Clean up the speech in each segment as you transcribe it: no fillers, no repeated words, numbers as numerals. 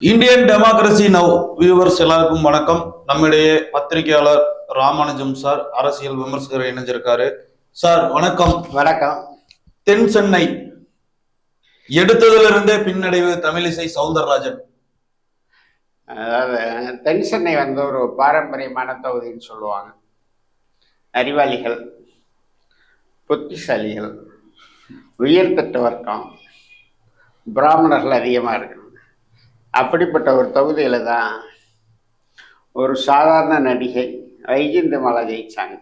Indian democracy now viewers எல்லாருக்கும் வணக்கம். நம்முடைய பத்திரிகையாளர் ராமானுஜம் சார் அரசியல் விமர்சகர் இணைஞ்சிருக்காரு. சார் வணக்கம். வணக்கம். தென் சென்னை எடுத்ததிலிருந்தே பின்னடைவு தமிழிசை சவுந்தரராஜன். அதாவது தென் சென்னை வந்து ஒரு பாரம்பரியமான தொகுதின்னு சொல்லுவாங்க. அறிவாளிகள், புத்திசாலிகள், உயர்தட்ட வர்க்கம், பிராமணர்கள் அதிகமாக இருக்கணும். அப்படிப்பட்ட ஒரு தொகுதியில் தான் ஒரு சாதாரண நடிகை வைஜெயந்திமாலா ஜெயிச்சாங்க.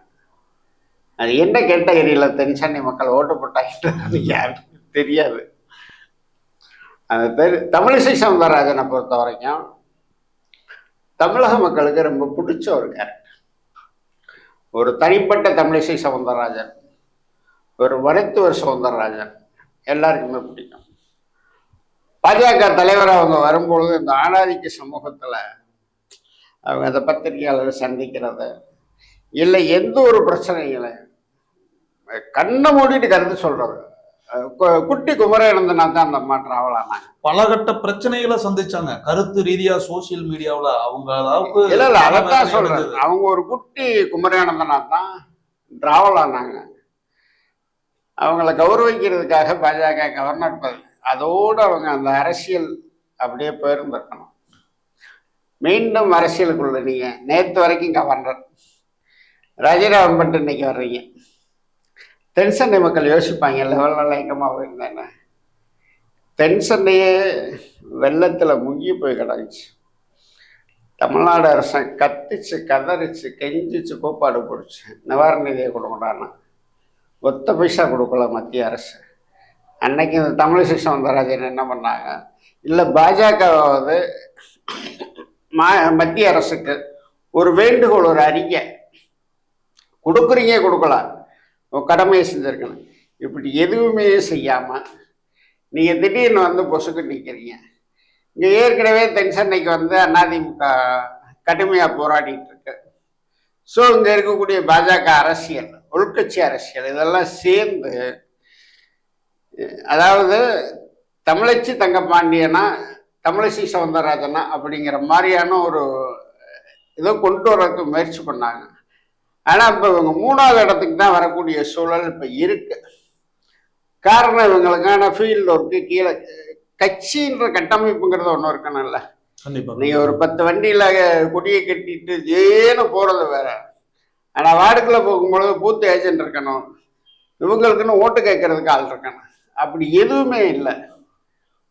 அது என்ன கேட்டகரியில் தென் சென்னை மக்கள் ஓட்டு போட்டாங்க யாருக்கும் தெரியாது. அந்த தமிழிசை சவுந்தரராஜனை பொறுத்த வரைக்கும் தமிழக மக்களுக்கு ரொம்ப பிடிச்ச ஒரு கேரக்டர். ஒரு தனிப்பட்ட தமிழிசை சவுந்தரராஜன், ஒரு மருத்துவர் சவுந்தரராஜன் எல்லாருக்குமே பிடிக்கும். பாஜக தலைவர் அவங்க வரும்பொழுது இந்த ஆணாதிக்க சமூகத்தில் அவங்க அந்த பத்திரிகையாளர் சந்திக்கிறது இல்லை, எந்த ஒரு பிரச்சனைகளை கண்ணை மூடிட்டு கருத்து சொல்றது. குட்டி குமரேனந்தனா தான் அந்த அம்மா டிராவல் ஆனாங்க. பலகட்ட பிரச்சனைகளை சந்திச்சாங்க கருத்து ரீதியா சோசியல் மீடியாவில். அவங்க அளவுக்கு இல்லை அதைத்தான் சொல்றது. அவங்க ஒரு குட்டி குமரேனந்தனா தான் டிராவல் ஆனாங்க. அவங்கள கௌரவிக்கிறதுக்காக பாஜக கவர்னர் பதவி, அதோடு அவங்க அந்த அரசியல் அப்படியே போயிருந்திருக்கணும். மீண்டும் அரசியலுக்குள்ள நீங்க நேற்று வரைக்கும் கவர்னர் ராஜினாமா பண்ணிட்டு இன்னைக்கு வர்றீங்க. தென் சென்னை மக்கள் யோசிப்பாங்க, லெவல் எங்கம்மா போயிருந்தேன்னு. தென் சென்னையே வெள்ளத்தில் முங்கி போய் கிடந்துச்சு. தமிழ்நாடு அரசன் கத்திச்சு, கதறிச்சு, கெஞ்சிச்சு, கூப்பாடு போடுச்சு, நிவாரண நிதியை கொடுக்கடான்னு. ஒத்த பைசா கொடுக்கல மத்திய அரசு. அன்னைக்கு இந்த தமிழிசை சவுந்தரராஜன் என்ன பண்ணாங்க, இல்லை பாஜகவாவது மத்திய அரசுக்கு ஒரு வேண்டுகோள், ஒரு அறிக்கை கொடுக்குறீங்க, கொடுக்கலாம், கடமையை செஞ்சுருக்கணும். இப்படி எதுவுமே செய்யாமல் நீங்கள் திடீர்னு வந்து பொசுக்கு நிற்கிறீங்க. இங்கே ஏற்கனவே தென் சென்னைக்கு வந்து அதிமுக கடுமையாக போராடிட்டு இருக்கு. ஸோ இங்கே இருக்கக்கூடிய பாஜக அரசியல், உள்கட்சி அரசியல் இதெல்லாம் சேர்ந்து, அதாவது தமிழச்சி தங்கப்பாண்டியனா தமிழிசை சவுந்தரராஜனா அப்படிங்கிற மாதிரியான ஒரு இதை கொண்டு வரதுக்கு முயற்சி பண்ணாங்க. ஆனால் இப்போ இவங்க மூணாவது இடத்துக்கு தான் வரக்கூடிய சூழல் இப்போ இருக்கு. காரணம் இவங்களுக்கான ஃபீல்டு ஒர்க்கு கீழே கட்சின்ற கட்டமைப்புங்கிறது ஒன்று இருக்கணும்ல. நீங்கள் ஒரு 10 வண்டியில் கொடியை கட்டிட்டு ஏன்னு போகிறது வேற. ஆனால் வார்டுக்குள்ளே போகும்பொழுது பூத்து ஏஜென்ட் இருக்கணும், இவங்களுக்குன்னு ஓட்டு கேட்கறதுக்கு ஆள் இருக்கணும். அப்படி எதுவுமே இல்லை.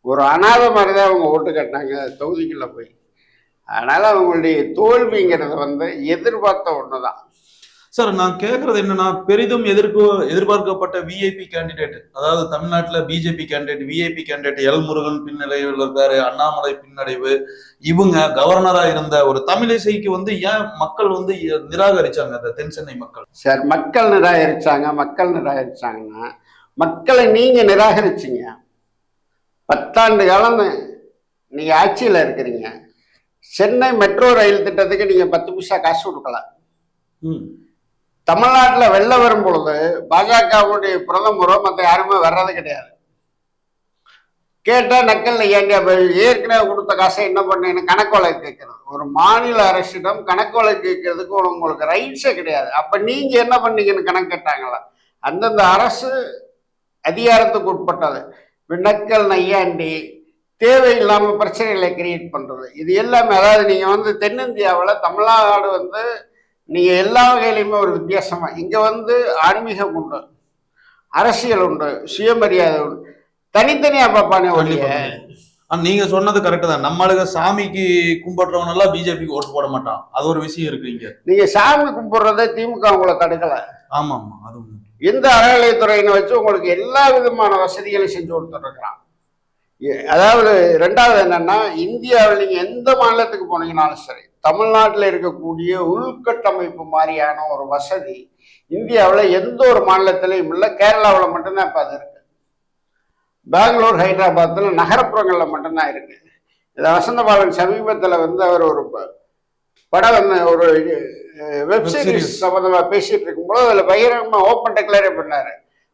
ஒரு அநாத மாதிரி தான் அவங்க ஓட்டு கட்டினாங்க தொகுதிக்குள்ள போய். அதனால அவங்களுடைய தோல்விங்கிறது வந்து எதிர்பார்த்த ஒன்று தான். சார், நான் கேட்கறது என்னன்னா, பெரிதும் எதிர்பார்க்கப்பட்ட விஐபி கேண்டிடேட், அதாவது தமிழ்நாட்டில் BJP candidate, VIP candidate L Murugan பின்னடைவில் இருக்காரு, அண்ணாமலை பின்னடைவு, இவங்க கவர்னரா இருந்த ஒரு தமிழிசைக்கு வந்து ஏன் மக்கள் வந்து நிராகரிச்சாங்க அந்த தென் சென்னை மக்கள்? சார், மக்கள் நிராகரிச்சாங்கன்னா மக்களை நீங்க நிராகரிச்சிங்க. 10 ஆண்டு காலம் நீங்க ஆட்சியில் இருக்கிறீங்க. சென்னை மெட்ரோ ரயில் திட்டத்துக்கு நீங்க 10 பைசா காசு கொடுக்கல. தமிழ்நாட்டில் வெள்ளம் வரும் பொழுது பாஜகவுடைய பிரதமரோ மற்ற யாருமே வர்றது கிடையாது. கேட்டா நக்கல் ஏண்டியா ஏற்கனவே கொடுத்த காசை என்ன பண்ணேன்னு கணக்கு வழக்கு கேட்கறது. ஒரு மாநில அரசிடம் கணக்கு வழக்கு கேட்கறதுக்கு உங்களுக்கு ரைட்ஸே கிடையாது. அப்ப நீங்க என்ன பண்ணீங்கன்னு கணக்கு கேட்டாங்களா? அந்தந்த அரசு அதிகாரத்துக்கு உட்பட்டது. நக்கல் நையாண்டி தேவையில்லாமல் பிரச்சனைகளை கிரியேட் பண்ணுறது, இது எல்லாமே. அதாவது நீங்கள் வந்து தென்னிந்தியாவில் தமிழ்நாடு வந்து நீங்கள் எல்லா வகையிலையுமே ஒரு வித்தியாசமாக, இங்கே வந்து ஆன்மீகம் உண்டு, அரசியல் உண்டு, சுயமரியாதை உண்டு, தனித்தனியாக பார்ப்பானே ஒழிய. நீங்க சொன்னது கரெக்டு தான். நம்மளுக்கு சாமிக்கு கும்பிடுறவன் எல்லாம் பிஜேபிக்கு ஓட்டு போட மாட்டான். அது ஒரு விஷயம் இருக்கு. இங்க நீங்க சாமி கும்பிடுறதை திமுக உங்களை தடுக்கல. ஆமா ஆமா, அது இந்த அறநிலையத்துறையினை வச்சு உங்களுக்கு எல்லா விதமான வசதிகளையும் செஞ்சு கொடுத்துருக்குறான். அதாவது ரெண்டாவது என்னன்னா, இந்தியாவில் நீங்க எந்த மாநிலத்துக்கு போனீங்கன்னாலும் சரி, தமிழ்நாட்டில் இருக்கக்கூடிய உள்கட்டமைப்பு மாதிரியான ஒரு வசதி இந்தியாவில் எந்த ஒரு மாநிலத்திலையும் இல்லை. கேரளாவில் மட்டும்தான் இப்போ அது இருக்கு. பெங்களூர், ஹைதராபாத்தில் நகரப்புறங்களில் மட்டும்தான் இருக்கு. இதை வசந்தபாலன் சமீபத்தில் வந்து அவர் ஒரு படம் வந்து ஒரு வெப்சீரிஸ் சம்பந்தமா பேசிட்டு இருக்கும்போது அதில் பகிரங்கமா ஓப்பன் டிக்ளேரே பண்ணாரு.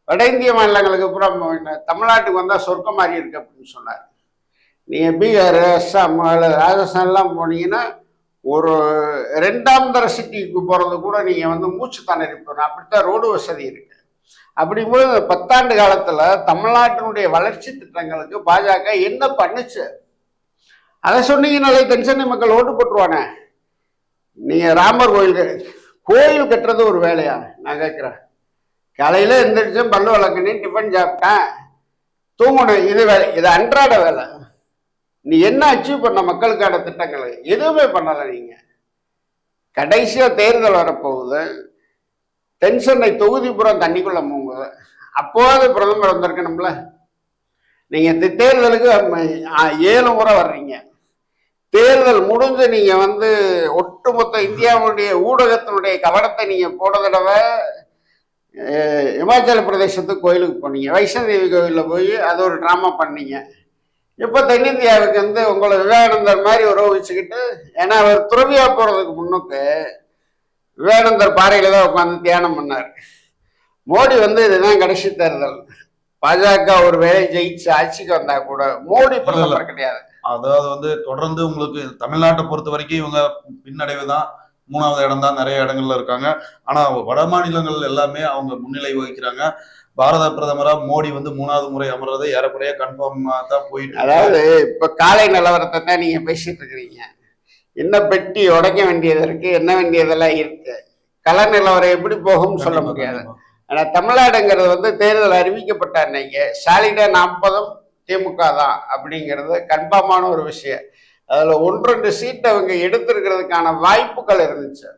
வட இந்திய மாநிலங்களுக்கு அப்புறம் தமிழ்நாட்டுக்கு வந்தா சொர்க்கம் மாதிரி இருக்கு அப்படின்னு சொன்னார். நீங்க பீகார், அஸ்ஸாம், ராஜஸ்தான்லாம் போனீங்கன்னா ஒரு 2ஆம் தர சிட்டிக்கு போறது கூட நீங்க வந்து மூச்சு திணறி போகணும். அப்படித்தான் ரோடு வசதி இருக்கு. அப்படிங்கும்போது இந்த 10 ஆண்டு காலத்துல தமிழ்நாட்டினுடைய வளர்ச்சி திட்டங்களுக்கு பாஜக என்ன பண்ணுச்சு? அதை சொன்னீங்கனாலே தென்சென்னை மக்கள் ஓட்டு போட்டுருவானே. நீங்க ராமர் கோயில் கட்டுறது ஒரு வேலையா? நான் கேட்கிறேன். காலையில எந்திரிச்சேன், பல்லு வளர்க்கணும், டிஃபன் சாப்பிட்டேன், தூங்கணும், இது வேலை. இது அன்றாட வேலை. நீ என்ன அச்சீவ் பண்ண மக்களுக்கான திட்டங்களை? எதுவுமே பண்ணல. நீங்க கடைசியா தேர்தல் வரப்போகுது, தென்சென்னை தொகுதி புறம் தண்ணிக்குள்ள மூங்குது. அப்போது பிரதமர் வந்திருக்கணும்ல. நீங்க தேர்தலுக்கு 7 முறை வர்றீங்க. தேர்தல் முடிஞ்சு நீங்க வந்து ஒட்டுமொத்த இந்தியாவுடைய ஊடகத்தினுடைய கவனத்தை நீங்க போன தடவை இமாச்சல பிரதேசத்துக்கு கோயிலுக்கு போனீங்க, வைஷ்ணதேவி கோயிலில் போய் அது ஒரு ட்ராமா பண்ணீங்க. இப்போ தென்னிந்தியாவுக்கு வந்து உங்களை விவேகானந்தர் மாதிரி உறவு வச்சுக்கிட்டு, ஏன்னா அவர் துறவியா போறதுக்கு முன்னுக்கு விவேகானந்தர் பாறையில தான் உட்காந்து தியானம் பண்ணார். மோடி வந்து இதுதான் கடைசி தேர்தல். பாஜக ஒரு வேலை ஜெயிச்சு ஆட்சிக்கு வந்தா கூட மோடி பிரதமர் கிடையாது. அதாவது வந்து தொடர்ந்து உங்களுக்கு தமிழ்நாட்டை பொறுத்த வரைக்கும் இவங்க பின்னடைவு தான், 3வது இடம் தான் நிறைய இடங்கள்ல இருக்காங்க. ஆனா வட மாநிலங்கள் எல்லாமே அவங்க முன்னிலை வகிக்கிறாங்க. பாரத பிரதமரா மோடி வந்து 3வது முறை அமர்றது ஏறக்குறைய கன்ஃபார்மா தான் போயிட்டு. அதாவது இப்ப காலை நிலவரத்தை தான் நீங்க பேசிட்டு இருக்கிறீங்க. என்ன பெட்டி உடைக்க வேண்டியது இருக்கு, என்ன வேண்டியதெல்லாம் இருக்கு. கள நிலவரம் எப்படி போகும்னு சொல்ல முடியாது. ஆனா தமிழ்நாடுங்கிறது வந்து தேர்தல் அறிவிக்கப்பட்ட அன்னைக்கு சாலிடா 40 திமுக தான் அப்படிங்கிறது கன்ஃபார்மான ஒரு விஷயம். அதுல 1-2 சீட் அவங்க எடுத்திருக்கிறதுக்கான வாய்ப்புகள் இருந்துச்சு.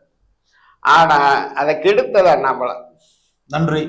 ஆனா அதை கெடுத்தது அண்ணாமலை. நன்றி.